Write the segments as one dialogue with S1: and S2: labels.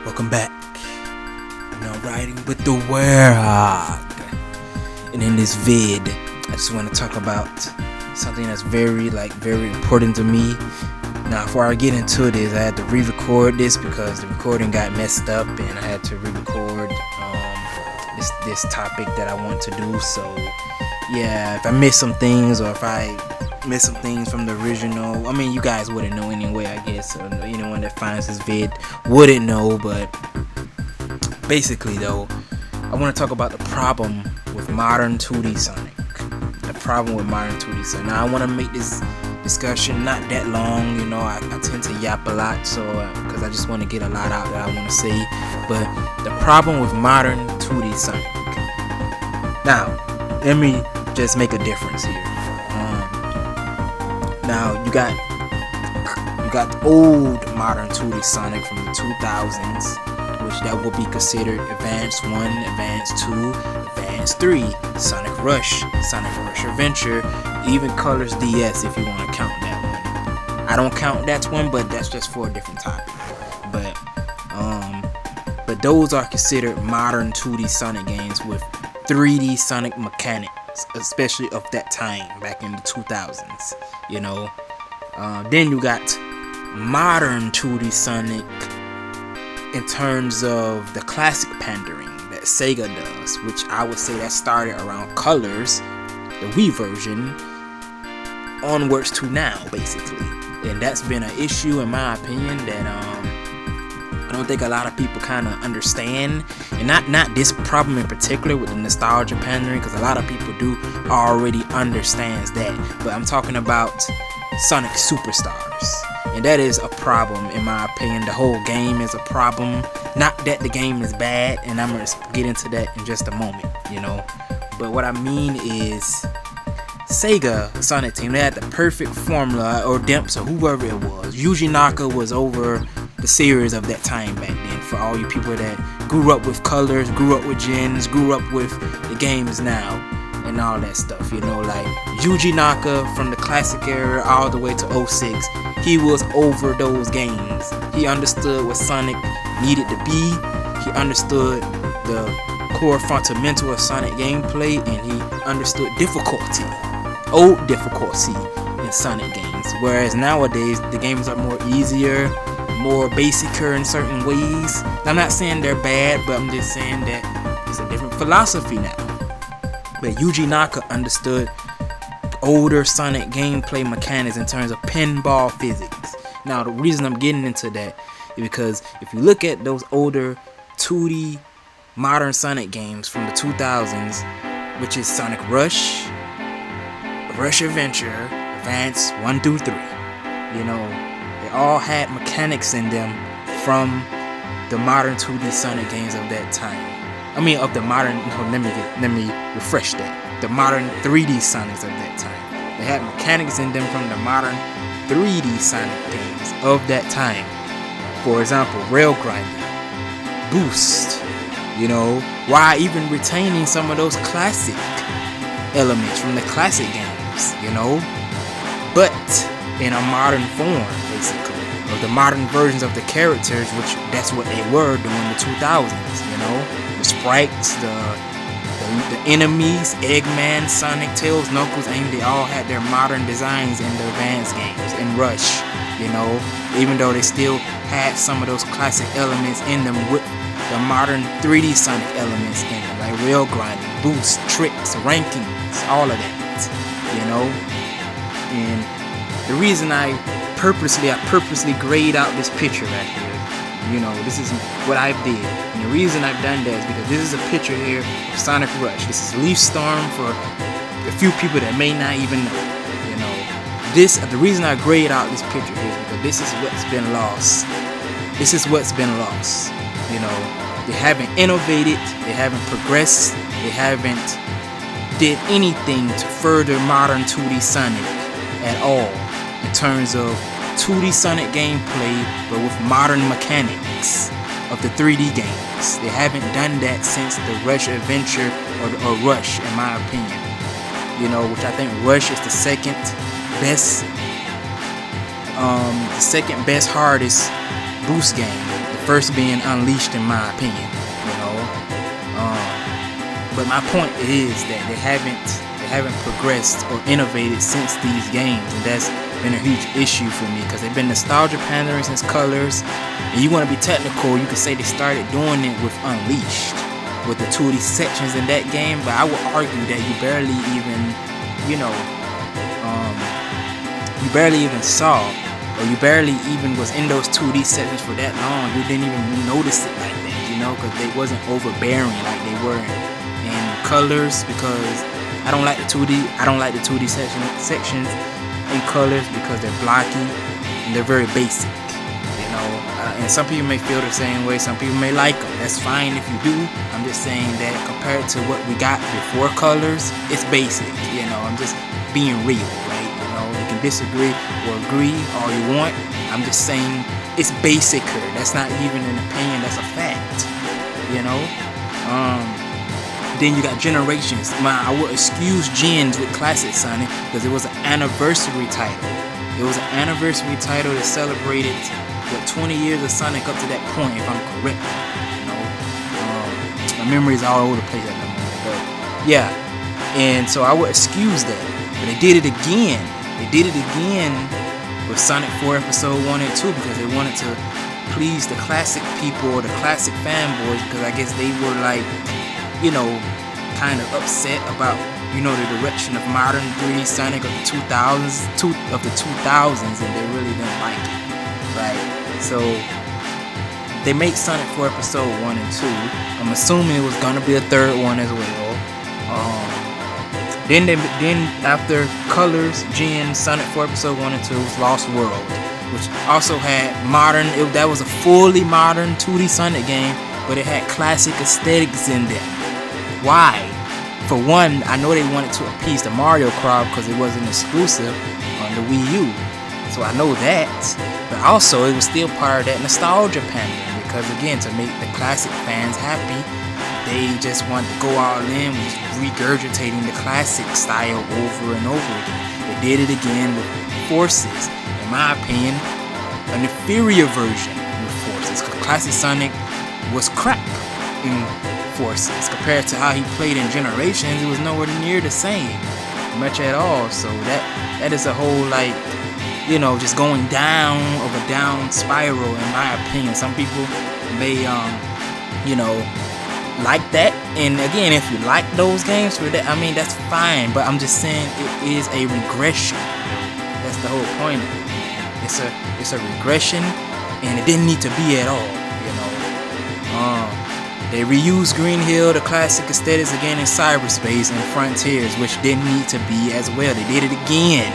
S1: Welcome back. Riding with the Werehog. And in this vid, I just want to talk about something that's very important to me. Now, before I get into this, I had to re-record this because the recording got messed up, and I had to re-record this topic that I want to do. So, yeah, if I miss some things, or if I miss some things from the original, I mean, you guys wouldn't know anyway, I guess. Or anyone that finds this vid wouldn't know, but basically, though, I want to talk about the problem with modern 2D Sonic. The problem with modern 2D Sonic. Now, I want to make this discussion not that long. I tend to yap a lot, so because I just want to get a lot out that I want to say. But the problem with modern 2D Sonic. Now, let me just make a difference here. Now, you got the old modern 2D Sonic from the 2000s, which that will be considered Advance 1, Advance 2, Advance 3, Sonic Rush, Sonic Rush Adventure, even Colors DS if you want to count that one. I don't count that one, but that's just for a different topic. But those are considered modern 2D Sonic games with 3D Sonic mechanics, especially of that time back in the 2000s. Then you got modern 2D Sonic in terms of the classic pandering that Sega does, which I would say that started around Colors, the Wii version, onwards to now, basically. And that's been an issue, in my opinion, that I don't think a lot of people kind of understand. And not this problem in particular with the nostalgia pandering, because a lot of people do already understands that. But I'm talking about Sonic Superstars. And that is a problem, in my opinion. The whole game is a problem. Not that the game is bad, and I'm going to get into that in just a moment, But what I mean is, Sega Sonic Team, they had the perfect formula, or Demps, or whoever it was. Yuji Naka was over the series of that time back then. For all you people that grew up with Colors, grew up with Gens, grew up with the games now, and all that stuff, like Yuji Naka from the classic era all the way to 06, he was over those games. He understood what Sonic needed to be. He understood the core fundamental of Sonic gameplay, and he understood old difficulty in Sonic games. Whereas nowadays, the games are more easier, more basicer in certain ways. I'm not saying they're bad, but I'm just saying that it's a different philosophy now. But Yuji Naka understood older Sonic gameplay mechanics in terms of pinball physics. Now, the reason I'm getting into that is because if you look at those older 2D modern Sonic games from the 2000s, which is Sonic Rush, Rush Adventure, Advance 1 through 3, they all had mechanics in them from the modern 2D Sonic games of that time. I mean, of the modern, let me refresh that. The modern 3D Sonics of that time. They had mechanics in them from the modern 3D Sonic games of that time. For example, rail grinding, boost, while even retaining some of those classic elements from the classic games, but in a modern form, basically, or the modern versions of the characters, which that's what they were during the 2000s, the sprites, the enemies, Eggman, Sonic, Tails, Knuckles, Aim, they all had their modern designs in the advanced games, in Rush, even though they still had some of those classic elements in them with the modern 3D Sonic elements in them, like rail grinding, boost, tricks, rankings, all of that, And the reason I purposely grayed out this picture right here, this is what I did. And the reason I've done that is because this is a picture here of Sonic Rush. This is Leaf Storm for a few people that may not even know. The reason I grayed out this picture here is because this is what's been lost. They haven't innovated, they haven't progressed, they haven't did anything to further modern 2D Sonic at all in terms of 2D Sonic gameplay, but with modern mechanics of the 3D games. They haven't done that since the Rush Adventure or Rush, in my opinion. Which I think Rush is the second best hardest boost game. The first being unleashed, in my opinion. You know, but my point is that they haven't progressed or innovated since these games, and that's been a huge issue for me because they've been nostalgia pandering since Colors. And you want to be technical, you could say they started doing it with Unleashed, with the 2D sections in that game. But I would argue that you barely even, you barely even saw, or you barely even was in those 2D sections for that long. You didn't even notice it like that, because they wasn't overbearing like they were in Colors. Because I don't like the 2D sections in Colors because they're blocky and they're very basic, and some people may feel the same way. Some people may like them. That's fine if you do. I'm just saying that compared to what we got before Colors, it's basic. I'm just being real, right? You can disagree or agree all you want. I'm just saying it's basicer. That's not even an opinion. That's a fact. Then you got Generations. I would excuse Gens with Classic Sonic because it was an anniversary title. It was an anniversary title that celebrated 20 years of Sonic up to that point, if I'm correct. My memory is all over the place at that moment. But yeah, and so I would excuse that. But they did it again. They did it again with Sonic 4 Episode 1 and 2 because they wanted to please the classic people or the classic fanboys, because I guess they were like, kind of upset about, the direction of modern 3D Sonic of the 2000s, and they really didn't like it, right? So they made Sonic 4 Episode 1 and 2. I'm assuming it was gonna be a third one as well. Then after Colors, Gen, Sonic 4 Episode 1 and 2 was Lost World, which also had that was a fully modern 2D Sonic game, but it had classic aesthetics in them. Why? For one, I know they wanted to appease the Mario crowd because it wasn't exclusive on the Wii U. So I know that. But also, it was still part of that nostalgia pandering because, again, to make the classic fans happy, they just wanted to go all in with just regurgitating the classic style over and over again. They did it again with Forces. In my opinion, an inferior version with Forces, because Classic Sonic was crap in Forces compared to how he played in Generations. It was nowhere near the same, much at all. So that is a whole just going down of a down spiral, in my opinion. Some people may like that, and again, if you like those games for that, that's fine. But I'm just saying it is a regression. That's the whole point of it. It's a regression, and it didn't need to be at all. They reused Green Hill, the classic aesthetics again in Cyberspace and Frontiers, which didn't need to be as well. They did it again.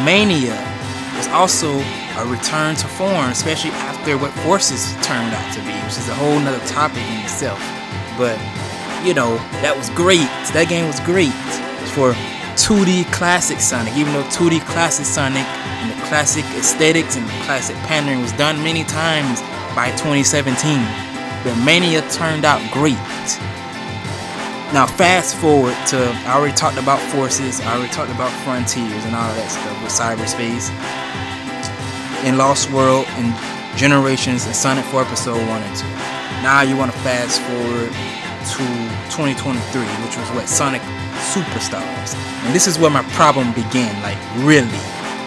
S1: Mania was also a return to form, especially after what Forces turned out to be, which is a whole nother topic in itself. But that was great. That game was great for 2D classic Sonic, even though 2D classic Sonic and the classic aesthetics and the classic pandering was done many times by 2017. But Mania turned out great. Now fast forward to, I already talked about Forces, I already talked about Frontiers and all of that stuff with Cyberspace, in Lost World, and Generations, and Sonic 4 Episode 1 and 2. Now you want to fast forward to 2023, which was Sonic Superstars. And this is where my problem began, really.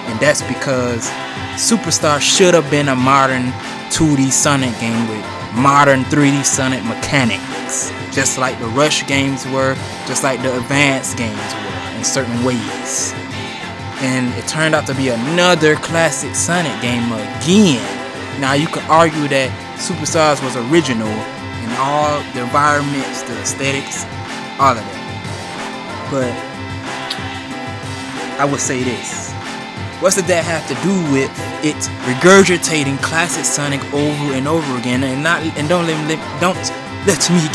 S1: And that's because Superstars should have been a modern 2D Sonic game with modern 3D Sonic mechanics, just like the Rush games were, just like the Advance games were in certain ways. And it turned out to be another classic Sonic game again. Now you could argue that Superstars was original in all the environments, the aesthetics, all of that. But I would say this. What does that have to do with it regurgitating classic Sonic over and over again, and don't let me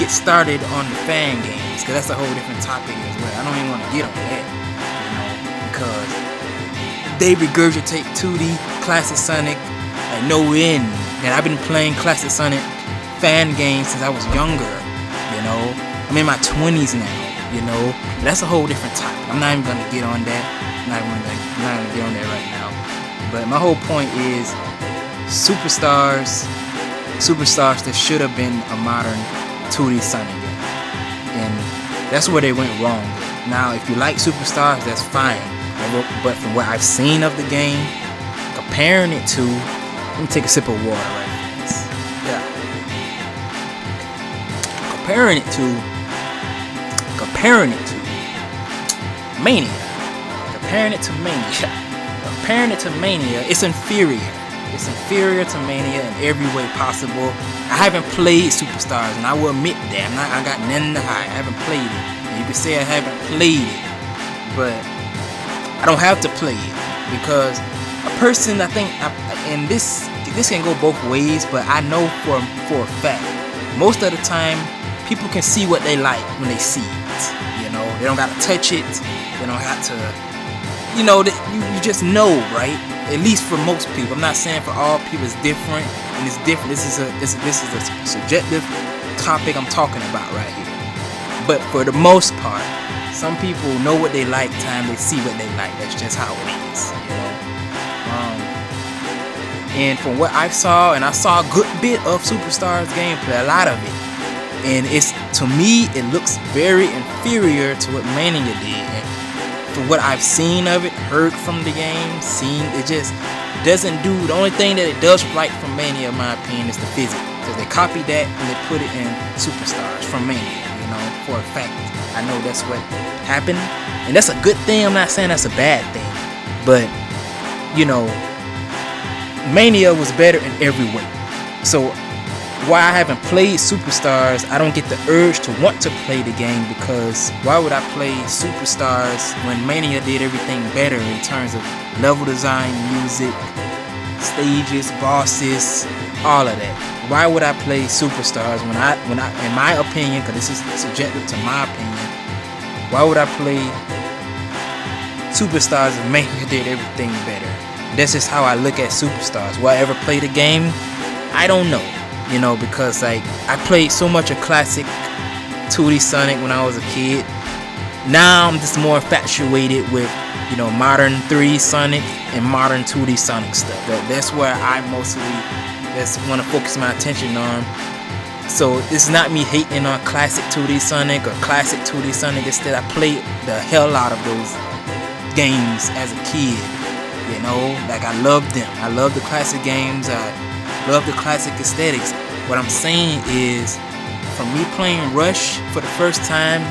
S1: get started on the fan games, because that's a whole different topic as well. I don't even want to get on that, because they regurgitate 2D classic Sonic at no end. And I've been playing classic Sonic fan games since I was younger. I'm in my 20s now. But that's a whole different topic. I'm not even gonna get on that. I'm not gonna get on that right now. But my whole point is, Superstars Superstars that should have been a modern 2D Sonic game, and that's where they went wrong. Now, if you like Superstars, that's fine. But from what I've seen of the game, comparing it to, let me take a sip of water right fast. Yeah. Comparing it to Mania. Comparing it to Mania, it's inferior. It's inferior to Mania in every way possible. I haven't played Superstars, and I will admit that I got nothing to hide. I haven't played it. And you can say I haven't played it, but I don't have to play it, because a person, I think, and this can go both ways, but I know for a fact, most of the time, people can see what they like when they see it. You know, they don't gotta touch it. They don't have to, you know, you just know, right? At least for most people. I'm not saying for all people. It's different, and it's different. This is a subjective topic I'm talking about right here. But for the most part, some people know what they like time they see what they like. That's just how it is, you know. And from what I saw, and I saw a good bit of Superstars gameplay, a lot of it, and it's, to me, it looks very inferior to what Mania did. And from what I've seen of it, heard from the game, it just doesn't do. The only thing that it does right from Mania, in my opinion, is the physics, because they copied that and they put it in Superstars from Mania. You know, for a fact, I know that's what happened, and that's a good thing. I'm not saying that's a bad thing, but you know, Mania was better in every way. So why I haven't played Superstars, I don't get the urge to want to play the game, because why would I play Superstars when Mania did everything better in terms of level design, music, stages, bosses, all of that? Why would I play Superstars when I, in my opinion, because this is subjective to my opinion, why would I play Superstars if Mania did everything better? That's just how I look at Superstars. Will I ever play the game? I don't know. You know, because like I played so much of classic 2D Sonic when I was a kid. Now I'm just more infatuated with, you know, modern 3D Sonic and modern 2D Sonic stuff. That's where I mostly want to focus my attention on. So this is not me hating on classic 2D Sonic or classic 2D Sonic. Instead, I played the hell out of those games as a kid. You know, like I loved them. I love the classic games. I love the classic aesthetics. What I'm saying is, from me playing Rush for the first time,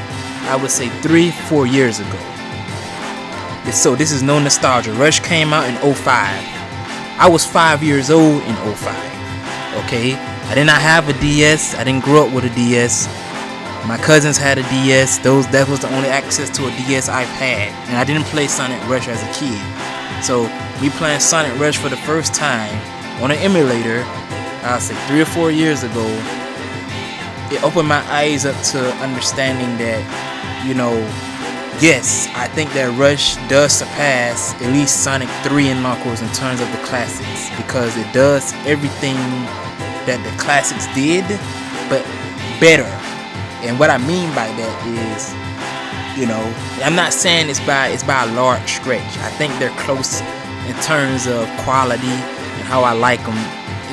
S1: I would say 3-4 years ago. So this is no nostalgia. Rush came out in 05. I was 5 years old in 05. Okay, I did not have a DS. I didn't grow up with a DS. My cousins had a DS. That was the only access to a DS I've had, and I didn't play Sonic Rush as a kid. So me playing Sonic Rush for the first time on an emulator, I'll say 3 or 4 years ago, it opened my eyes up to understanding that, you know, yes, I think that Rush does surpass at least Sonic 3 and Knuckles in terms of the classics, because it does everything that the classics did, but better. And what I mean by that is, you know, I'm not saying it's by a large stretch. I think they're close in terms of quality and how I like them,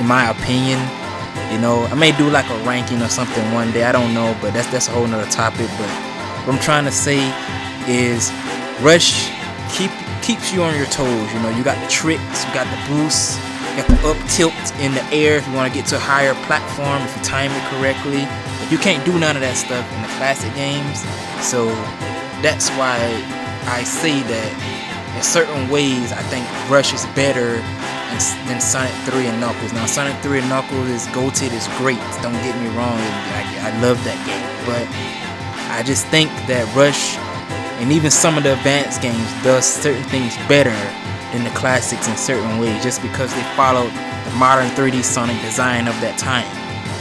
S1: in my opinion. You know, I may do like a ranking or something one day, I don't know, but that's a whole nother topic. But what I'm trying to say is, Rush keeps you on your toes. You know, you got the tricks, you got the boosts, you got the up tilt in the air if you want to get to a higher platform, if you time it correctly. But you can't do none of that stuff in the classic games. So that's why I say that in certain ways I think Rush is better than Sonic 3 and Knuckles. Now Sonic 3 and Knuckles is goated, is great, don't get me wrong, I love that game, but I just think that Rush, and even some of the advanced games, does certain things better than the classics in certain ways, just because they followed the modern 3D Sonic design of that time,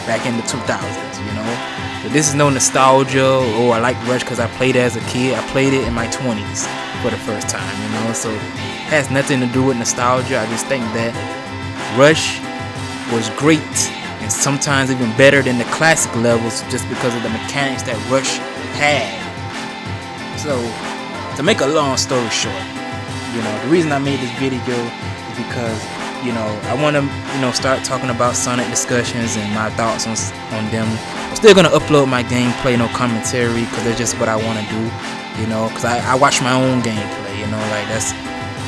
S1: back in the 2000s, you know. But this is no nostalgia, oh, I like Rush because I played it as a kid. I played it in my 20s for the first time, you know, so it has nothing to do with nostalgia. I just think that Rush was great, and sometimes even better than the classic levels, just because of the mechanics that Rush had. So, to make a long story short, you know, the reason I made this video is because I want to, start talking about Sonic discussions and my thoughts on them. I'm still gonna upload my gameplay, no commentary, because that's just what I want to do. Because I watch my own gameplay. Like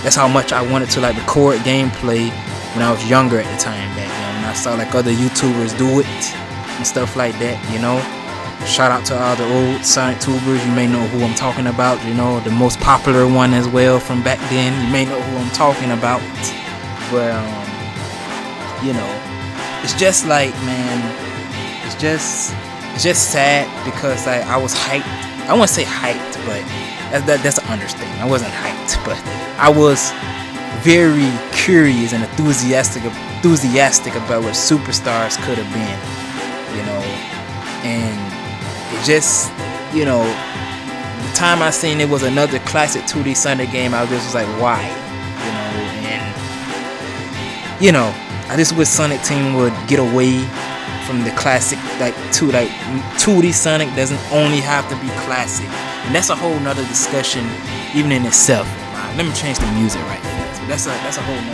S1: that's how much I wanted to like record gameplay when I was younger at the time back then. When I saw like other YouTubers do it and stuff like that. Shout out to all the old Sonic tubers. You may know who I'm talking about. The most popular one as well from back then. You may know who I'm talking about. But it's just like, man, it's just sad because like I was hyped. I wouldn't say hyped, but that's an understatement. I wasn't hyped, but I was very curious and enthusiastic about what Superstars could have been, and it just, the time I seen it was another classic 2D Sonic game, I just was like, why, and I just wish Sonic Team would get away from the classic, like 2D Sonic doesn't only have to be classic, and that's a whole nother discussion even in itself. Let me change the music right fast, but that's a whole nother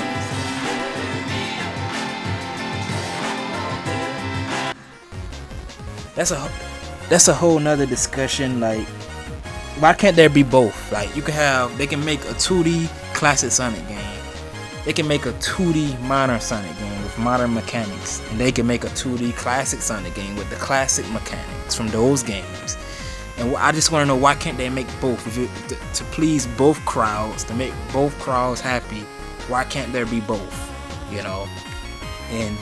S1: discussion. That's a whole nother discussion. Like, why can't there be both? Like, they can make a 2D classic Sonic game, they can make a 2D modern Sonic game with modern mechanics, and they can make a 2D classic Sonic game with the classic mechanics from those games. And I just want to know, why can't they make both? To please both crowds, to make both crowds happy, why can't there be both? And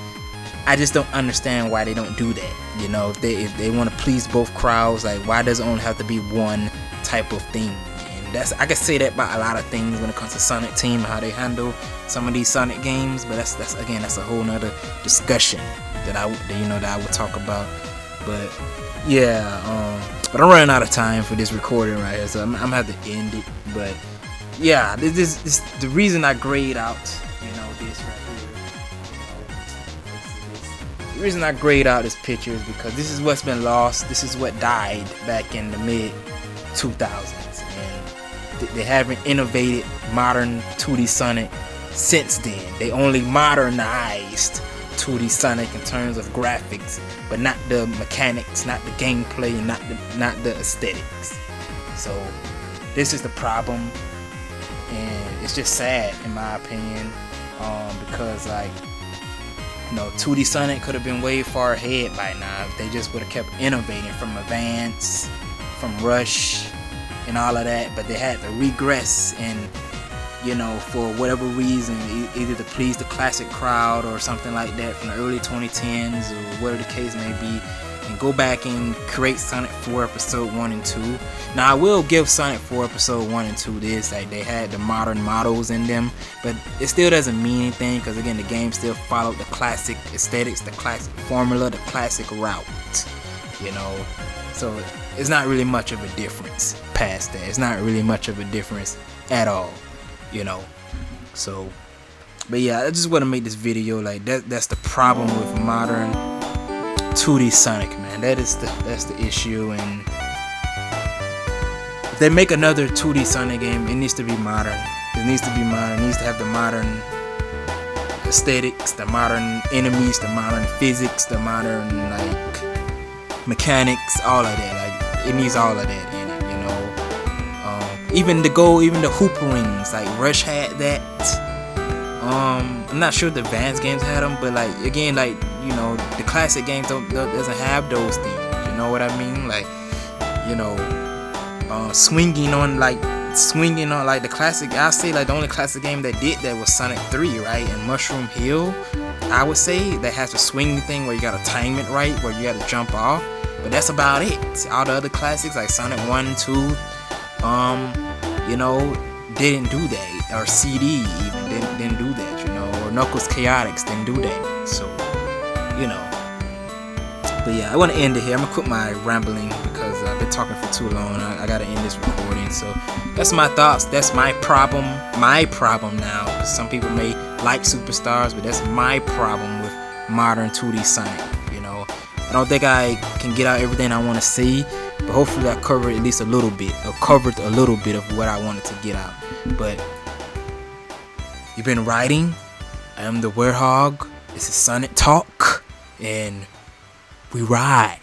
S1: I just don't understand why they don't do that. If they want to please both crowds, like, why does it only have to be one type of thing? And I can say that about a lot of things when it comes to Sonic Team and how they handle some of these Sonic games. But that's a whole nother discussion that I would talk about. But yeah, but I'm running out of time for this recording right here, so I'm gonna have to end it. But yeah, this the reason I grade out, this right here. The reason I grade out this picture is because this is what's been lost. This is what died back in the mid 2000s, and they haven't innovated modern 2D Sonic since then. They only modernized 2D Sonic in terms of graphics, but not the mechanics, not the gameplay, and not the aesthetics. So this is the problem, and it's just sad in my opinion, because like, 2D Sonic could have been way far ahead by now if they just would have kept innovating from Advance, from Rush, and all of that. But they had to regress and, for whatever reason, either to please the classic crowd or something like that from the early 2010s or whatever the case may be, and go back and create Sonic 4 Episode 1 and 2. Now I will give Sonic 4 Episode 1 and 2 this, like, they had the modern models in them, but it still doesn't mean anything, because again, the game still followed the classic aesthetics, the classic formula, the classic route, so it's not really much of a difference past that. It's not really much of a difference at all, so, but yeah, I just want to make this video. Like, that's the problem with modern 2D Sonic, man. That's the issue. And if they make another 2D Sonic game, it needs to be modern. It needs to have the modern aesthetics, the modern enemies, the modern physics, the modern like mechanics, all of that. Like, it needs all of that in it, even the hoop rings, like Rush had that. I'm not sure the Advanced games had them, but like, again, like, the classic games doesn't have those things. You know what I mean? Like, swinging on like the classic. I say like the only classic game that did that was Sonic 3, right? And Mushroom Hill, I would say, that has the swinging thing where you gotta time it right, where you gotta jump off. But that's about it. All the other classics like Sonic 1, 2, didn't do that, or CD even didn't do that, or Knuckles Chaotix didn't do that. So, but yeah, I want to end it here. I'm gonna quit my rambling because I've been talking for too long. I gotta end this recording. So that's my thoughts. That's my problem. My problem now. Some people may like Superstars, but that's my problem with modern 2D Sonic. I don't think I can get out everything I want to say, but hopefully I covered at least a little bit, or covered a little bit of what I wanted to get out. But you've been riding I am the Werehog. This is Sonic Talk, and we ride.